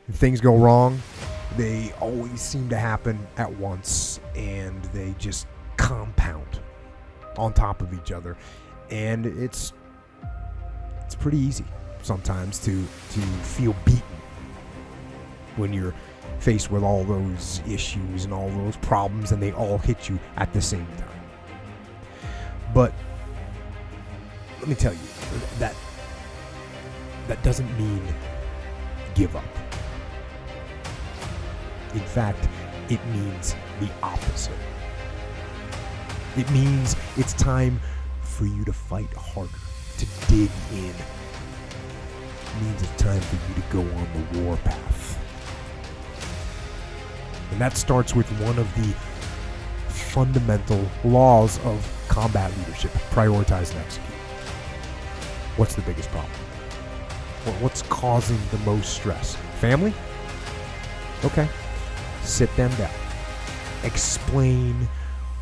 If things go wrong, they always seem to happen at once, and they just compound on top of each other. And it's pretty easy sometimes to feel beaten when you're faced with all those issues and all those problems, and they all hit you at the same time. But let me tell you, that doesn't mean give up. In fact, it means the opposite. It means it's time for you to fight harder, to dig in. It means it's time for you to go on the war path. And that starts with one of the fundamental laws of combat leadership: prioritize and execute. What's the biggest problem? What's causing the most stress? Family? Okay. Sit them down. Explain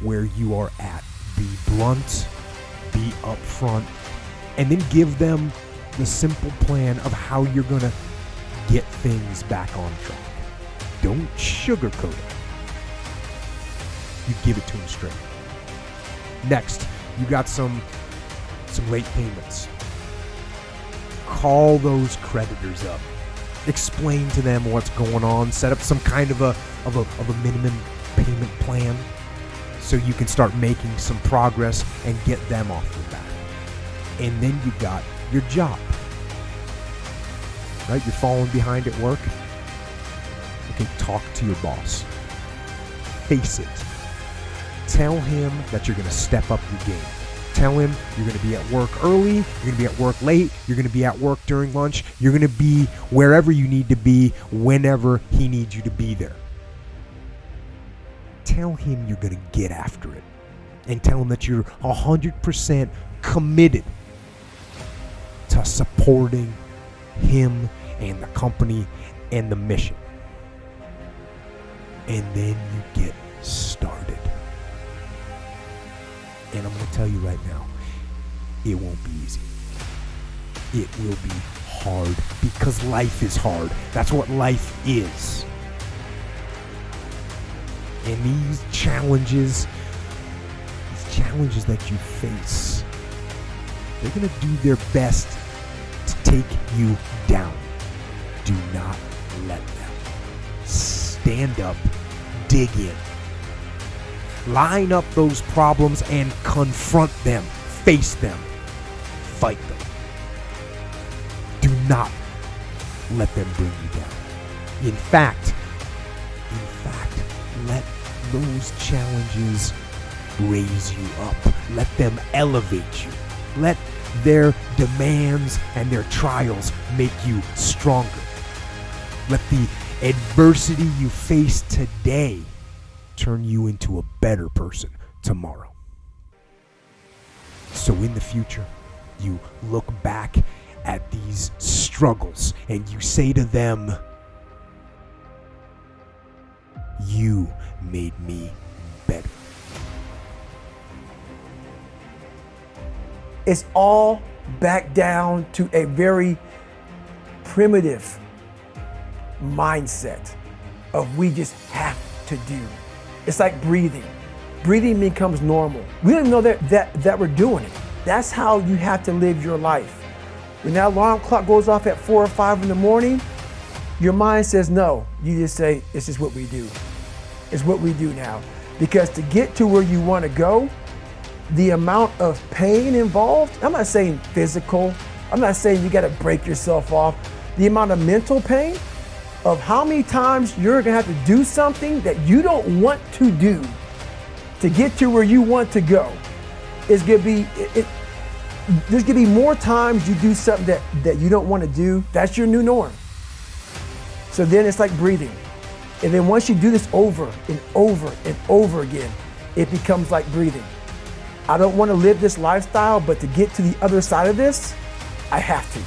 where you are at. Be blunt, be upfront, and then give them the simple plan of how you're going to get things back on track. Don't sugarcoat it. You give it to them straight. Next, you got some late payments. Call those creditors up. Explain to them what's going on. Set up some kind of a minimum payment plan so you can start making some progress and get them off the back. And then you got your job. Right? You're falling behind at work. Okay, talk to your boss. Face it. Tell him that you're going to step up your game. Tell him you're going to be at work early, you're going to be at work late, you're going to be at work during lunch, you're going to be wherever you need to be whenever he needs you to be there. Tell him you're going to get after it. And tell him that you're 100% committed to supporting him and the company and the mission. And then you get started. And I'm going to tell you right now, it won't be easy. It will be hard because life is hard. That's what life is. And these challenges that you face, they're going to do their best to take you down. Do not let them. Stand up, dig in. Line up those problems and confront them. Face them. Fight them. Do not let them bring you down. In fact, let those challenges raise you up. Let them elevate you. Let their demands and their trials make you stronger. Let the adversity you face today turn you into a better person tomorrow. So in the future, you look back at these struggles and you say to them, "You made me better." It's all back down to a very primitive mindset of we just have to do. It's like breathing. Breathing becomes normal. We don't even know that we're doing it. That's how you have to live your life. When that alarm clock goes off at 4 or 5 in the morning, your mind says no. You just say, it's just what we do. It's what we do now. Because to get to where you want to go, the amount of pain involved, I'm not saying physical, I'm not saying you got to break yourself off. The amount of mental pain of how many times you're going to have to do something that you don't want to do to get to where you want to go is going to be, there's going to be more times you do something that you don't want to do. That's your new norm. So then it's like breathing. And then once you do this over and over and over again, it becomes like breathing. I don't want to live this lifestyle, but to get to the other side of this, I have to.